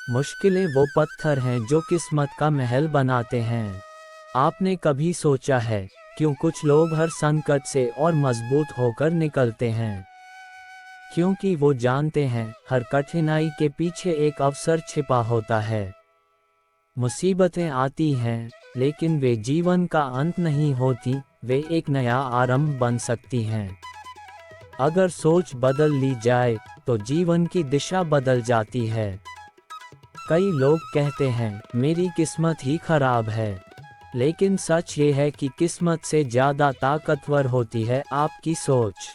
मुश्किलें वो पत्थर हैं जो किस्मत का महल बनाते हैं। आपने कभी सोचा है क्यों कुछ लोग हर संकट से और मजबूत होकर निकलते हैं? क्योंकि वो जानते हैं हर कठिनाई के पीछे एक अवसर छिपा होता है। मुसीबतें आती हैं, लेकिन वे जीवन का अंत नहीं होती, वे एक नया आरंभ बन सकती हैं। अगर सोच बदल ली जाए तो जीवन की दिशा बदल जाती है। कई लोग कहते हैं मेरी किस्मत ही खराब है, लेकिन सच ये है कि किस्मत से ज़्यादा ताकतवर होती है आपकी सोच।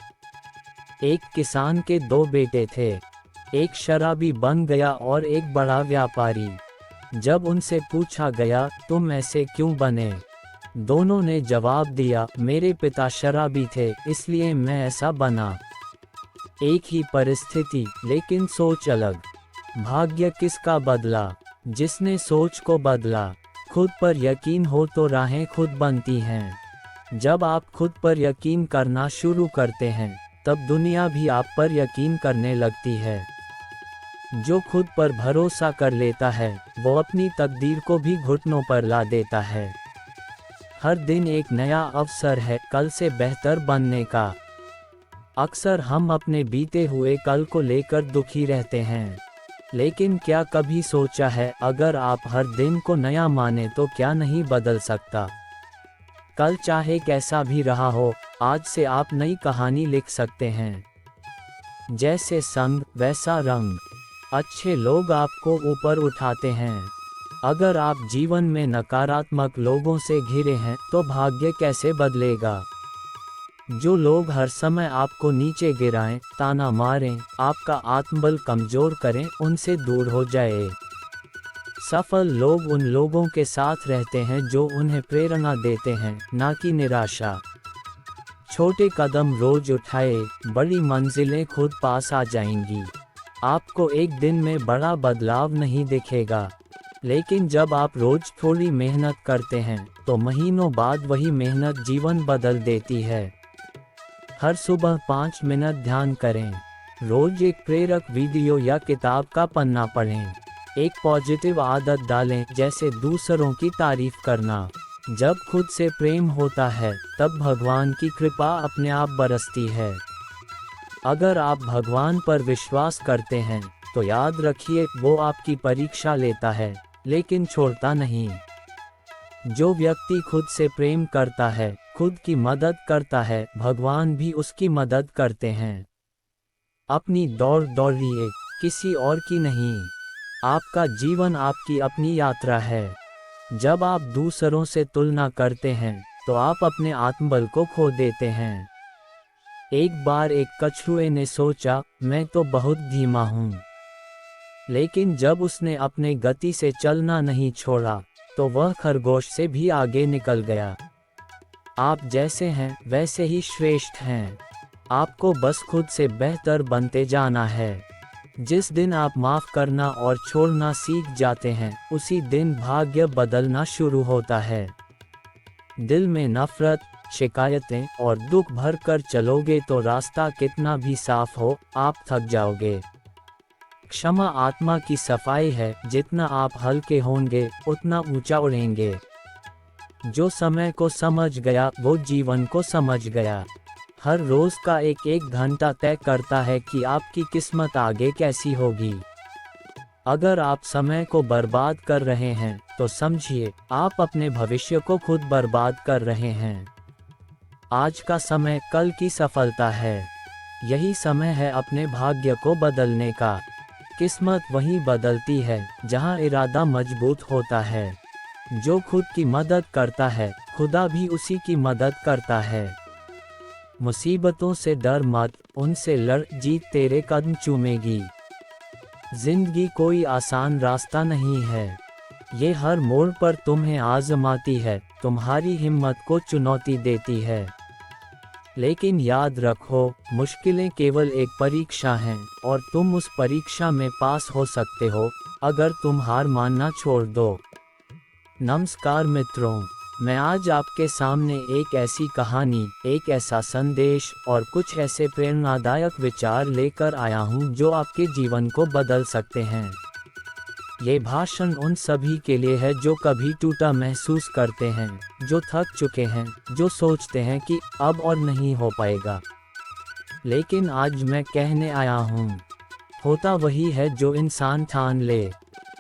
एक किसान के दो बेटे थे, एक शराबी बन गया और एक बड़ा व्यापारी। जब उनसे पूछा गया तुम ऐसे क्यों बने, दोनों ने जवाब दिया मेरे पिता शराबी थे इसलिए मैं ऐसा बना। एक ही परिस्थिति लेकिन सोच अलग। भाग्य किसका बदला? जिसने सोच को बदला। खुद पर यकीन हो तो राहें खुद बनती हैं। जब आप खुद पर यकीन करना शुरू करते हैं तब दुनिया भी आप पर यकीन करने लगती है। जो खुद पर भरोसा कर लेता है वो अपनी तकदीर को भी घुटनों पर ला देता है। हर दिन एक नया अवसर है कल से बेहतर बनने का। अक्सर हम अपने बीते हुए कल को लेकर दुखी रहते हैं, लेकिन क्या कभी सोचा है अगर आप हर दिन को नया माने तो क्या नहीं बदल सकता? कल चाहे कैसा भी रहा हो, आज से आप नई कहानी लिख सकते हैं। जैसे संग वैसा रंग। अच्छे लोग आपको ऊपर उठाते हैं। अगर आप जीवन में नकारात्मक लोगों से घिरे हैं तो भाग्य कैसे बदलेगा? जो लोग हर समय आपको नीचे गिराएं, ताना मारें, आपका आत्मबल कमजोर करें, उनसे दूर हो जाए। सफल लोग उन लोगों के साथ रहते हैं जो उन्हें प्रेरणा देते हैं, ना कि निराशा। छोटे कदम रोज उठाए, बड़ी मंजिलें खुद पास आ जाएंगी। आपको एक दिन में बड़ा बदलाव नहीं दिखेगा, लेकिन जब आप रोज थोड़ी मेहनत करते हैं तो महीनों बाद वही मेहनत जीवन बदल देती है। हर सुबह 5 मिनट ध्यान करें। रोज एक प्रेरक वीडियो या किताब का पन्ना पढ़ें। एक पॉजिटिव आदत डालें, जैसे दूसरों की तारीफ करना। जब खुद से प्रेम होता है तब भगवान की कृपा अपने आप बरसती है। अगर आप भगवान पर विश्वास करते हैं तो याद रखिए वो आपकी परीक्षा लेता है, लेकिन छोड़ता नहीं। जो व्यक्ति खुद से प्रेम करता है, खुद की मदद करता है, भगवान भी उसकी मदद करते हैं। अपनी दौड़ दौड़िए, किसी और की नहीं। आपका जीवन आपकी अपनी यात्रा है। जब आप दूसरों से तुलना करते हैं तो आप अपने आत्मबल को खो देते हैं। एक बार एक कछुए ने सोचा मैं तो बहुत धीमा हूँ, लेकिन जब उसने अपने गति से चलना नहीं छोड़ा तो वह खरगोश से भी आगे निकल गया। आप जैसे हैं वैसे ही श्रेष्ठ हैं। आपको बस खुद से बेहतर बनते जाना है। जिस दिन आप माफ़ करना और छोड़ना सीख जाते हैं, उसी दिन भाग्य बदलना शुरू होता है। दिल में नफरत, शिकायतें और दुख भर कर चलोगे तो रास्ता कितना भी साफ हो, आप थक जाओगे। क्षमा आत्मा की सफाई है, जितना आप हल्के होंगे उतना ऊंचा उड़ेंगे। जो समय को समझ गया वो जीवन को समझ गया। हर रोज का एक एक घंटा तय करता है कि आपकी किस्मत आगे कैसी होगी। अगर आप समय को बर्बाद कर रहे हैं तो समझिए आप अपने भविष्य को खुद बर्बाद कर रहे हैं। आज का समय कल की सफलता है। यही समय है अपने भाग्य को बदलने का। किस्मत वहीं बदलती है जहां इरादा मजबूत होता है। जो खुद की मदद करता है, खुदा भी उसी की मदद करता है। मुसीबतों से डर मत, उनसे लड़, जीत तेरे कदम चूमेगी। जिंदगी कोई आसान रास्ता नहीं है। ये हर मोड़ पर तुम्हें आजमाती है, तुम्हारी हिम्मत को चुनौती देती है। लेकिन याद रखो, मुश्किलें केवल एक परीक्षा हैं और तुम उस परीक्षा में पास हो सकते हो अगर तुम हार मानना छोड़ दो। नमस्कार मित्रों, मैं आज आपके सामने एक ऐसी कहानी, एक ऐसा संदेश और कुछ ऐसे प्रेरणादायक विचार लेकर आया हूं जो आपके जीवन को बदल सकते हैं। ये भाषण उन सभी के लिए है जो कभी टूटा महसूस करते हैं, जो थक चुके हैं, जो सोचते हैं कि अब और नहीं हो पाएगा। लेकिन आज मैं कहने आया हूँ, होता वही है जो इंसान ठान ले।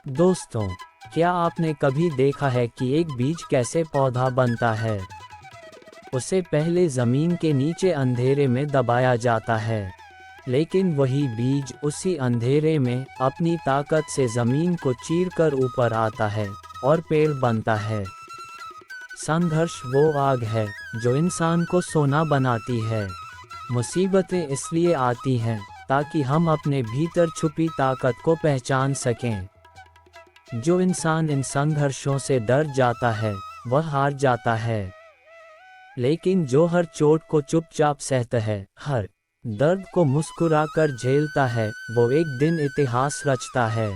दोस्तों, क्या आपने कभी देखा है कि एक बीज कैसे पौधा बनता है? उसे पहले ज़मीन के नीचे अंधेरे में दबाया जाता है, लेकिन वही बीज उसी अंधेरे में अपनी ताकत से ज़मीन को चीरकर ऊपर आता है और पेड़ बनता है। संघर्ष वो आग है जो इंसान को सोना बनाती है। मुसीबतें इसलिए आती हैं ताकि हम अपने भीतर छुपी ताकत को पहचान सकें। जो इंसान इन संघर्षों से डर जाता है, वह हार जाता है। लेकिन जो हर चोट को चुपचाप सहता है, हर दर्द को मुस्कुराकर झेलता है, वो एक दिन इतिहास रचता है।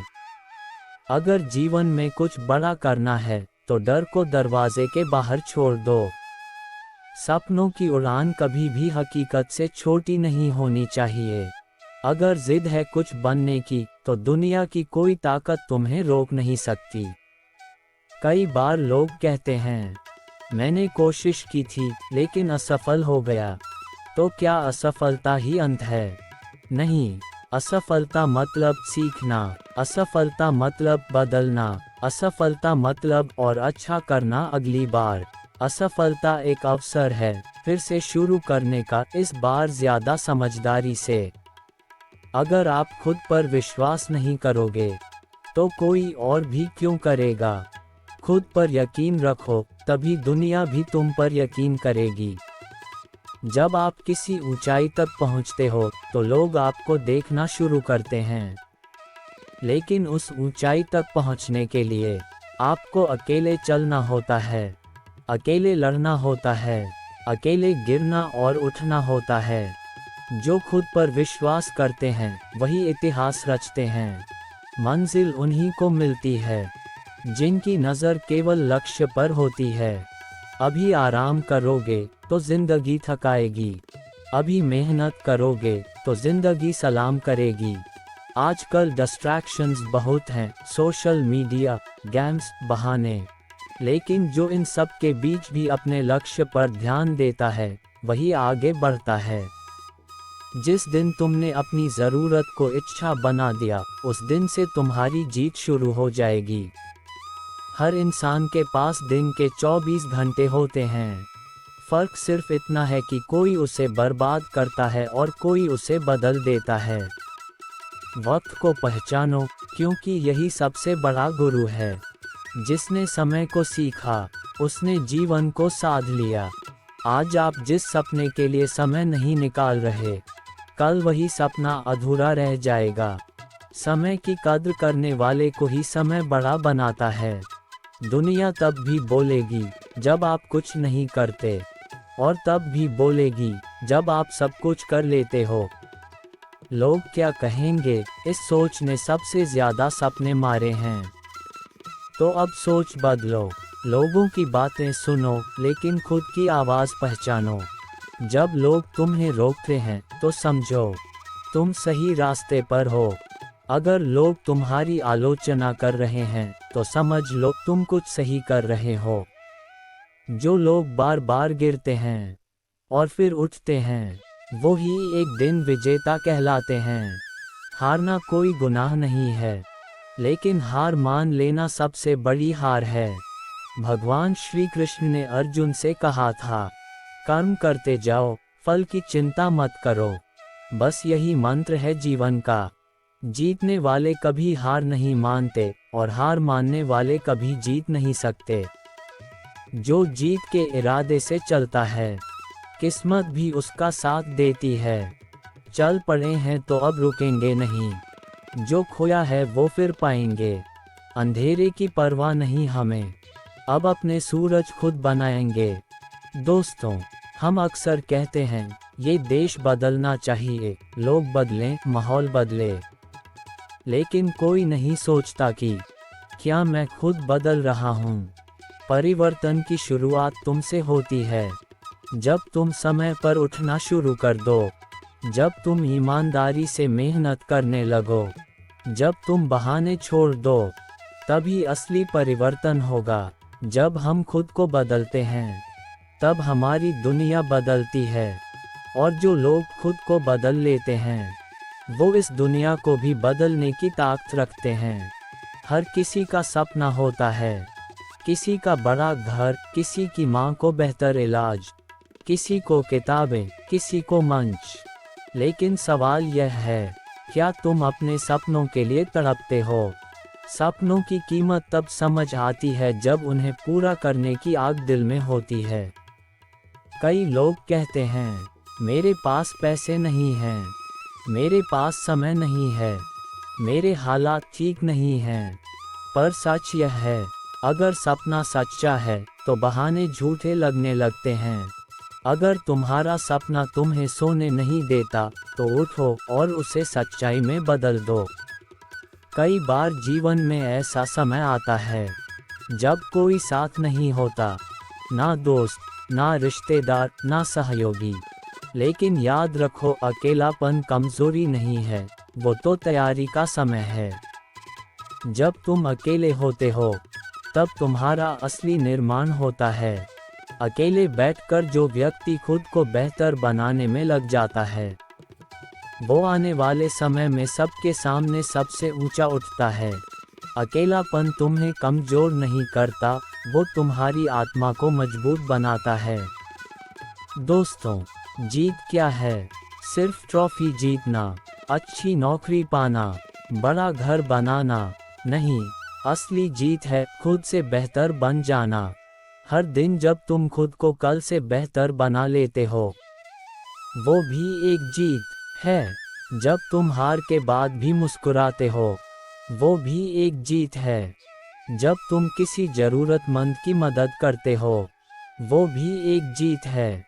अगर जीवन में कुछ बड़ा करना है, तो डर को दरवाजे के बाहर छोड़ दो। सपनों की उड़ान कभी भी हकीकत से छोटी नहीं होनी चाहिए। अगर जिद है कुछ बनने की, तो दुनिया की कोई ताकत तुम्हें रोक नहीं सकती। कई बार लोग कहते हैं, मैंने कोशिश की थी लेकिन असफल हो गया। तो क्या असफलता ही अंत है? नहीं, असफलता मतलब सीखना, असफलता मतलब बदलना, असफलता मतलब और अच्छा करना अगली बार। असफलता एक अवसर है फिर से शुरू करने का, इस बार ज़्यादा समझदारी से। अगर आप खुद पर विश्वास नहीं करोगे, तो कोई और भी क्यों करेगा? खुद पर यकीन रखो, तभी दुनिया भी तुम पर यकीन करेगी। जब आप किसी ऊंचाई तक पहुंचते हो, तो लोग आपको देखना शुरू करते हैं। लेकिन उस ऊंचाई तक पहुंचने के लिए आपको अकेले चलना होता है, अकेले लड़ना होता है, अकेले गिरना और उठना होता है। जो खुद पर विश्वास करते हैं, वही इतिहास रचते हैं। मंजिल उन्हीं को मिलती है जिनकी नज़र केवल लक्ष्य पर होती है। अभी आराम करोगे तो जिंदगी थकाएगी, अभी मेहनत करोगे तो जिंदगी सलाम करेगी। आजकल डिस्ट्रैक्शंस बहुत हैं, सोशल मीडिया, गेम्स, बहाने। लेकिन जो इन सब के बीच भी अपने लक्ष्य पर ध्यान देता है, वही आगे बढ़ता है। जिस दिन तुमने अपनी ज़रूरत को इच्छा बना दिया, उस दिन से तुम्हारी जीत शुरू हो जाएगी। हर इंसान के पास दिन के 24 घंटे होते हैं। फ़र्क सिर्फ इतना है कि कोई उसे बर्बाद करता है और कोई उसे बदल देता है। वक्त को पहचानो, क्योंकि यही सबसे बड़ा गुरु है। जिसने समय को सीखा, उसने जीवन को साध लिया। आज आप जिस सपने के लिए समय नहीं निकाल रहे, कल वही सपना अधूरा रह जाएगा। समय की कद्र करने वाले को ही समय बड़ा बनाता है। दुनिया तब भी बोलेगी जब आप कुछ नहीं करते, और तब भी बोलेगी जब आप सब कुछ कर लेते हो। लोग क्या कहेंगे, इस सोच ने सबसे ज़्यादा सपने मारे हैं। तो अब सोच बदलो, लोगों की बातें सुनो, लेकिन खुद की आवाज़ पहचानो। जब लोग तुम्हें रोकते हैं, तो समझो तुम सही रास्ते पर हो। अगर लोग तुम्हारी आलोचना कर रहे हैं, तो समझ लो तुम कुछ सही कर रहे हो। जो लोग बार बार गिरते हैं और फिर उठते हैं, वो ही एक दिन विजेता कहलाते हैं। हारना कोई गुनाह नहीं है, लेकिन हार मान लेना सबसे बड़ी हार है। भगवान श्री कृष्ण ने अर्जुन से कहा था, कर्म करते जाओ, फल की चिंता मत करो। बस यही मंत्र है जीवन का। जीतने वाले कभी हार नहीं मानते, और हार मानने वाले कभी जीत नहीं सकते। जो जीत के इरादे से चलता है, किस्मत भी उसका साथ देती है। चल पड़े हैं तो अब रुकेंगे नहीं, जो खोया है वो फिर पाएंगे। अंधेरे की परवाह नहीं हमें, अब अपने सूरज खुद बनाएंगे। दोस्तों, हम अक्सर कहते हैं, ये देश बदलना चाहिए, लोग बदलें, माहौल बदले। लेकिन कोई नहीं सोचता कि क्या मैं खुद बदल रहा हूँ। परिवर्तन की शुरुआत तुमसे होती है। जब तुम समय पर उठना शुरू कर दो, जब तुम ईमानदारी से मेहनत करने लगो, जब तुम बहाने छोड़ दो, तभी असली परिवर्तन होगा। जब हम खुद को बदलते हैं, तब हमारी दुनिया बदलती है। और जो लोग खुद को बदल लेते हैं, वो इस दुनिया को भी बदलने की ताकत रखते हैं। हर किसी का सपना होता है, किसी का बड़ा घर, किसी की माँ को बेहतर इलाज, किसी को किताबें, किसी को मंच। लेकिन सवाल यह है, क्या तुम अपने सपनों के लिए तड़पते हो? सपनों की कीमत तब समझ आती है जब उन्हें पूरा करने की आग दिल में होती है। कई लोग कहते हैं, मेरे पास पैसे नहीं हैं, मेरे पास समय नहीं है, मेरे हालात ठीक नहीं हैं। पर सच यह है, अगर सपना सच्चा है तो बहाने झूठे लगने लगते हैं। अगर तुम्हारा सपना तुम्हें सोने नहीं देता, तो उठो और उसे सच्चाई में बदल दो। कई बार जीवन में ऐसा समय आता है जब कोई साथ नहीं होता, ना दोस्त, ना रिश्तेदार, ना सहयोगी। लेकिन याद रखो, अकेलापन कमजोरी नहीं है, वो तो तैयारी का समय है। जब तुम अकेले होते हो, तब तुम्हारा असली निर्माण होता है। अकेले बैठकर जो व्यक्ति खुद को बेहतर बनाने में लग जाता है, वो आने वाले समय में सबके सामने सबसे ऊंचा उठता है। अकेलापन तुम्हें कमजोर नहीं करता, वो तुम्हारी आत्मा को मजबूत बनाता है। दोस्तों, जीत क्या है? सिर्फ ट्रॉफी जीतना, अच्छी नौकरी पाना, बड़ा घर बनाना नहीं। असली जीत है खुद से बेहतर बन जाना। हर दिन जब तुम खुद को कल से बेहतर बना लेते हो, वो भी एक जीत है। जब तुम हार के बाद भी मुस्कुराते हो, वो भी एक जीत है। जब तुम किसी जरूरतमंद की मदद करते हो, वो भी एक जीत है।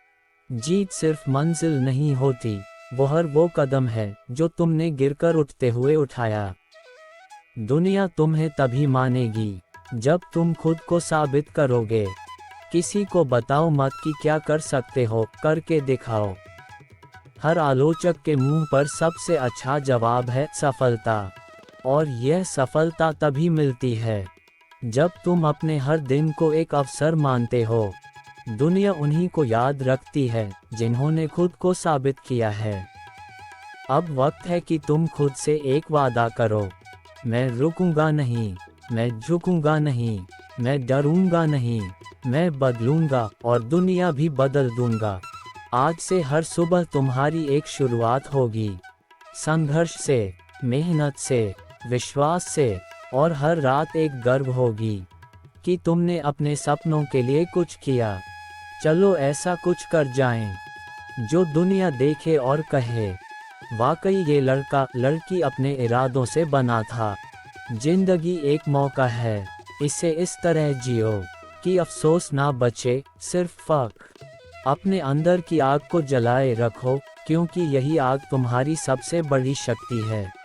जीत सिर्फ मंजिल नहीं होती, वो कदम है जो तुमने गिरकर उठते हुए उठाया। दुनिया तुम्हें तभी मानेगी जब तुम खुद को साबित करोगे। किसी को बताओ मत कि क्या कर सकते हो, करके दिखाओ। हर आलोचक के मुंह पर सबसे अच्छा जवाब है सफलता। और यह सफलता तभी मिलती है जब तुम अपने हर दिन को एक अवसर मानते हो। दुनिया उन्हीं को याद रखती है जिन्होंने खुद को साबित किया है। अब वक्त है कि तुम खुद से एक वादा करो, मैं रुकूंगा नहीं, मैं झुकूंगा नहीं, मैं डरूंगा नहीं, मैं बदलूंगा और दुनिया भी बदल दूंगा। आज से हर सुबह तुम्हारी एक शुरुआत होगी, संघर्ष से, मेहनत से, विश्वास से, और हर रात एक गर्व होगी कि तुमने अपने सपनों के लिए कुछ किया। चलो ऐसा कुछ कर जाएं जो दुनिया देखे और कहे, वाकई ये लड़का लड़की अपने इरादों से बना था। जिंदगी एक मौका है, इसे इस तरह जियो कि अफसोस ना बचे, सिर्फ फख्र। अपने अंदर की आग को जलाए रखो, क्योंकि यही आग तुम्हारी सबसे बड़ी शक्ति है।